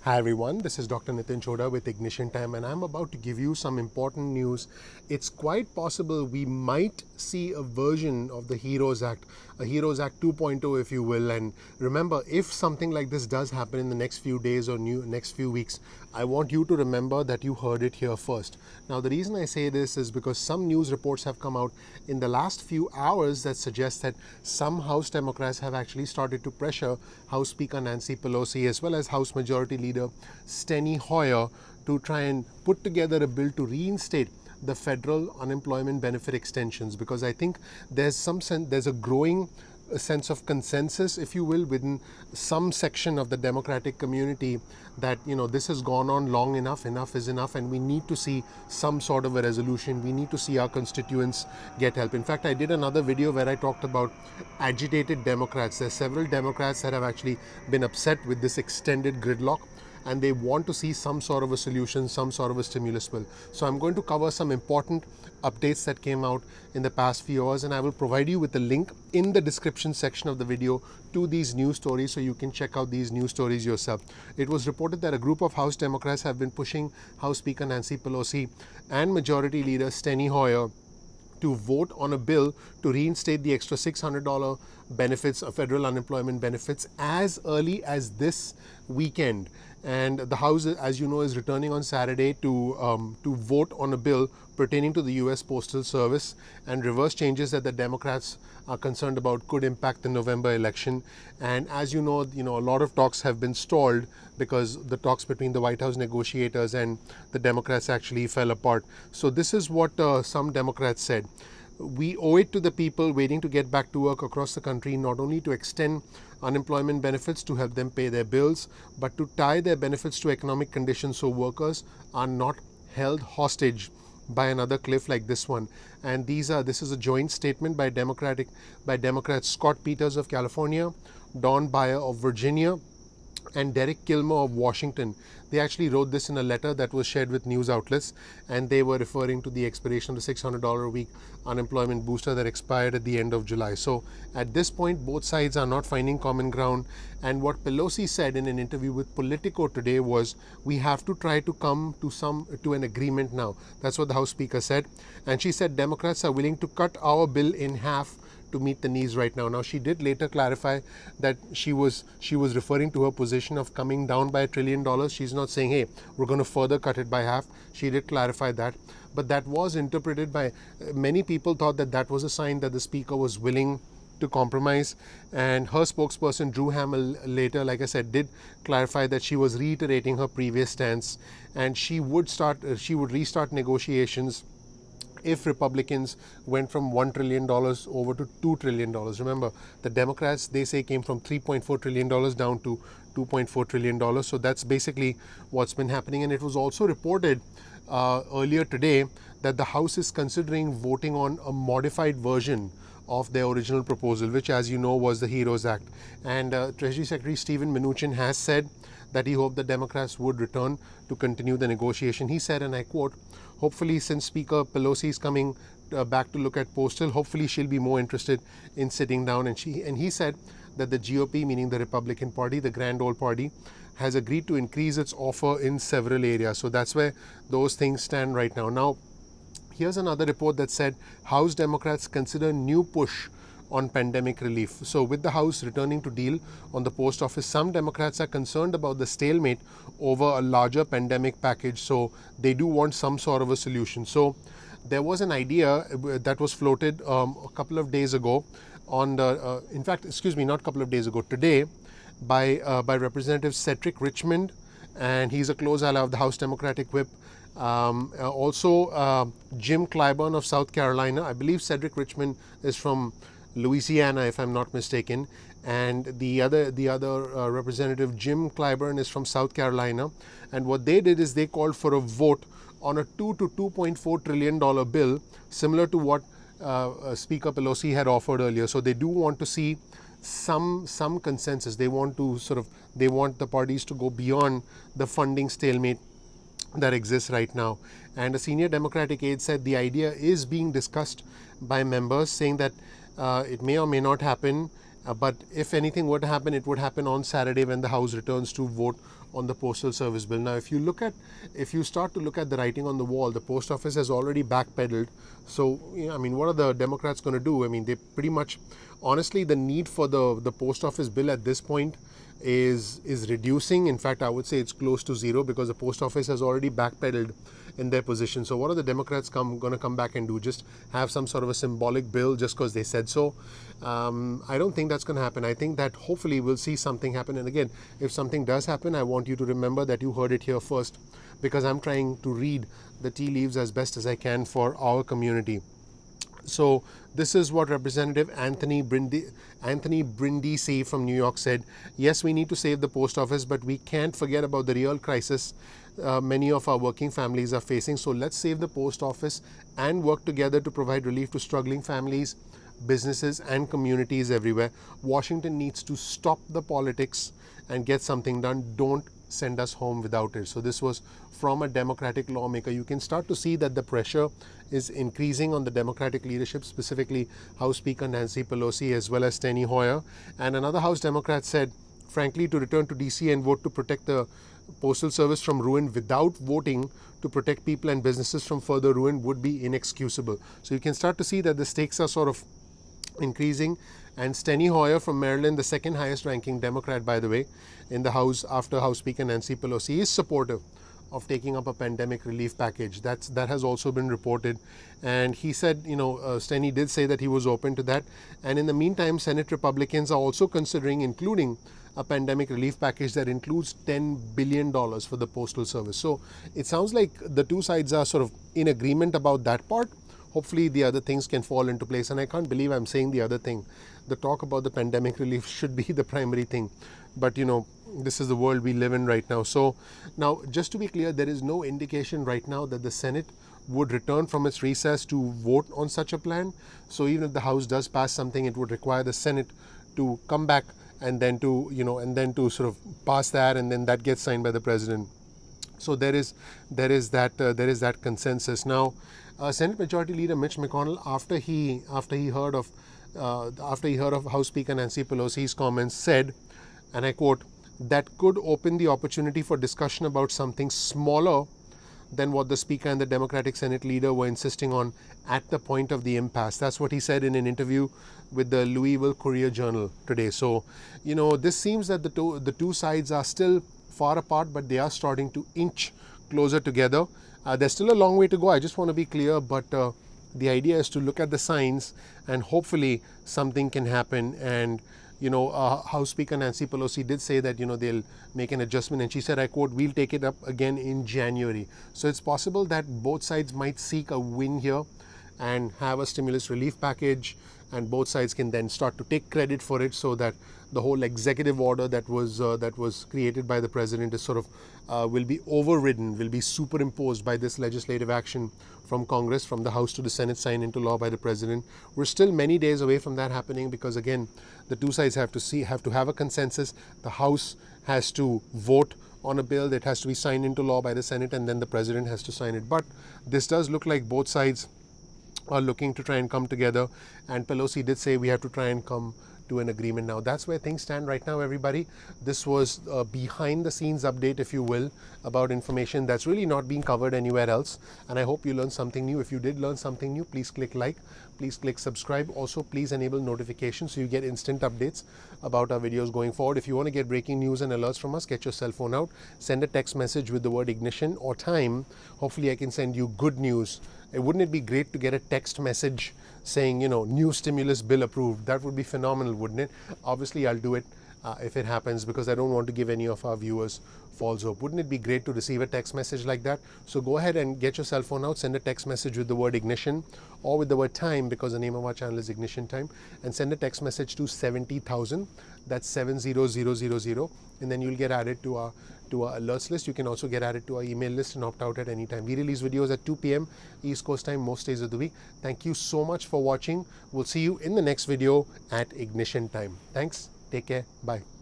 Hi everyone, this is Dr. Nitin Choda with Ignition Time, and I'm about to give you some important news. It's quite possible we might see a version of the Heroes Act, a Heroes Act 2.0 if you will. And remember, if something like this does happen in the next few days or next few weeks, I want you to remember that you heard it here first. Now the reason I say this is because some news reports have come out in the last few hours that suggest that some House Democrats have actually started to pressure House Speaker Nancy Pelosi as well as House Majority Leader Steny Hoyer to try and put together a bill to reinstate the federal unemployment benefit extensions, because I think there's a growing sense of consensus, if you will, within some section of the Democratic community that this has gone on long enough, enough is enough, and we need to see some sort of a resolution. We need to see our constituents get help. In fact, I did another video where I talked about agitated Democrats. There's several Democrats that have actually been upset with this extended gridlock, and they want to see some sort of a solution, some sort of a stimulus bill. So I'm going to cover some important updates that came out in the past few hours, and I will provide you with a link in the description section of the video to these news stories so you can check out these news stories yourself. It was reported that a group of House Democrats have been pushing House Speaker Nancy Pelosi and Majority Leader Steny Hoyer to vote on a bill to reinstate the extra $600 benefits of federal unemployment benefits as early as this weekend. And the House, as you know, is returning on Saturday to vote on a bill pertaining to the U.S. Postal Service and reverse changes that the Democrats are concerned about could impact the November election. And as you know, a lot of talks have been stalled because the talks between the White House negotiators and the Democrats actually fell apart. So this is what some Democrats said. We owe it to the people waiting to get back to work across the country not only to extend unemployment benefits to help them pay their bills, but to tie their benefits to economic conditions so workers are not held hostage by another cliff like this one. And this is a joint statement by Democrats Scott Peters of California, Don Beyer of Virginia, and Derek Kilmer of Washington. They actually wrote this in a letter that was shared with news outlets, and they were referring to the expiration of the $600 a week unemployment booster that expired at the end of July. So at this point, both sides are not finding common ground. And what Pelosi said in an interview with Politico today was, we have to try to come to an agreement now. That's what the House Speaker said. And she said Democrats are willing to cut our bill in half to meet the needs right now. Now, she did later clarify that she was referring to her position of coming down by $1 trillion. She's not saying, hey, we're going to further cut it by half. She did clarify that. But that was interpreted by many people, thought that that was a sign that the speaker was willing to compromise. And her spokesperson, Drew Hamill, later, like I said, did clarify that she was reiterating her previous stance, and she would restart negotiations if Republicans went from $1 trillion over to $2 trillion. Remember, the Democrats, they say, came from $3.4 trillion down to $2.4 trillion. So that's basically what's been happening. And it was also reported earlier today that the House is considering voting on a modified version of their original proposal, which, as you know, was the Heroes Act. And Treasury Secretary Steven Mnuchin has said that he hoped the Democrats would return to continue the negotiation. He said, and I quote, hopefully, since Speaker Pelosi is coming back to look at postal, hopefully she'll be more interested in sitting down. And he said that the GOP, meaning the Republican Party, the grand old party, has agreed to increase its offer in several areas. So that's where those things stand right now. Now, here's another report that said House Democrats consider new push on pandemic relief. So with the House returning to deal on the post office, some Democrats are concerned about the stalemate over a larger pandemic package. So they do want some sort of a solution. So there was an idea that was floated a couple of days ago on the, not a couple of days ago, today, by Representative Cedric Richmond, and he's a close ally of the House Democratic Whip. Also, Jim Clyburn of South Carolina. I believe Cedric Richmond is from Louisiana, if I'm not mistaken, and the other representative, Jim Clyburn, is from South Carolina. And what they did is they called for a vote on a $2 to $2.4 trillion bill, similar to what Speaker Pelosi had offered earlier. So they do want to see some consensus. They want the parties to go beyond the funding stalemate that exists right now. And a senior Democratic aide said the idea is being discussed by members, saying that it may or may not happen, but if anything were to happen, it would happen on Saturday when the House returns to vote on the postal service bill. Now, if you start to look at the writing on the wall, the post office has already backpedaled. So, I mean, what are the Democrats going to do? I mean, they pretty much, honestly, the need for the post office bill at this point is reducing. In fact, I would say it's close to zero because the post office has already backpedaled in their position. So what are the Democrats going to come back and do? Just have some sort of a symbolic bill just because they said so? I don't think that's going to happen. I think that hopefully we'll see something happen. And again, if something does happen, I want you to remember that you heard it here first, because I'm trying to read the tea leaves as best as I can for our community. So this is what Representative Anthony Brindisi from New York said. Yes, we need to save the post office, but we can't forget about the real crisis many of our working families are facing. So let's save the post office and work together to provide relief to struggling families, businesses and communities everywhere. Washington needs to stop the politics and get something done. Don't send us home without it. So this was from a Democratic lawmaker. You can start to see that the pressure is increasing on the Democratic leadership, specifically House Speaker Nancy Pelosi as well as Steny Hoyer. And another House Democrat said, frankly, to return to DC and vote to protect the Postal Service from ruin without voting to protect people and businesses from further ruin would be inexcusable. So you can start to see that the stakes are sort of increasing. And Steny Hoyer from Maryland, the second highest ranking Democrat, by the way, in the House after House Speaker Nancy Pelosi, is supportive of taking up a pandemic relief package. That has also been reported. And he said, Steny did say that he was open to that. And in the meantime, Senate Republicans are also considering including a pandemic relief package that includes $10 billion for the Postal Service. So it sounds like the two sides are sort of in agreement about that part. Hopefully the other things can fall into place. And I can't believe I'm saying the other thing. The talk about the pandemic relief should be the primary thing. But, this is the world we live in right now. So now, just to be clear, there is no indication right now that the Senate would return from its recess to vote on such a plan. So even if the House does pass something, it would require the Senate to come back and then to, to sort of pass that, and then that gets signed by the president. So there is that consensus. Now, Senate Majority Leader Mitch McConnell, after he heard of House Speaker Nancy Pelosi's comments, said, and I quote, that could open the opportunity for discussion about something smaller than what the Speaker and the Democratic Senate leader were insisting on at the point of the impasse. That's what he said in an interview with the Louisville Courier-Journal today. So, this seems that the two sides are still far apart, but they are starting to inch closer together. There's still a long way to go. I just want to be clear, but the idea is to look at the signs and hopefully something can happen. And House Speaker Nancy Pelosi did say that, they'll make an adjustment. And she said, I quote, we'll take it up again in January. So it's possible that both sides might seek a win here and have a stimulus relief package. And both sides can then start to take credit for it, so that the whole executive order that was created by the president is sort of will be overridden, will be superimposed by this legislative action from Congress, from the House to the Senate, signed into law by the president. We're still many days away from that happening, because again, the two sides have to have a consensus. The House has to vote on a bill that has to be signed into law by the Senate, and then the president has to sign it. But this does look like both sides are looking to try and come together, and Pelosi did say we have to try and come to an agreement now. That's where things stand right now, everybody. This was a behind the scenes update, if you will, about information that's really not being covered anywhere else. And I hope you learned something new. If you did learn something new, please click like, please click subscribe. Also, please enable notifications so you get instant updates about our videos going forward. If you want to get breaking news and alerts from us, get your cell phone out, send a text message with the word ignition or time. Hopefully I can send you good news. Wouldn't it be great to get a text message saying, new stimulus bill approved? That would be phenomenal, wouldn't it? Obviously, I'll do it if it happens, because I don't want to give any of our viewers false hope. Wouldn't it be great to receive a text message like that? So go ahead and get your cell phone out, send a text message with the word ignition or with the word time, because the name of our channel is Ignition Time, and send a text message to 70,000. That's 70000, and then you'll get added to our alerts list. You can also get added to our email list and opt out at any time. We release videos at 2 p.m. East Coast time most days of the week. Thank you so much for watching. We'll see you in the next video at Ignition Time. Thanks. Take care. Bye.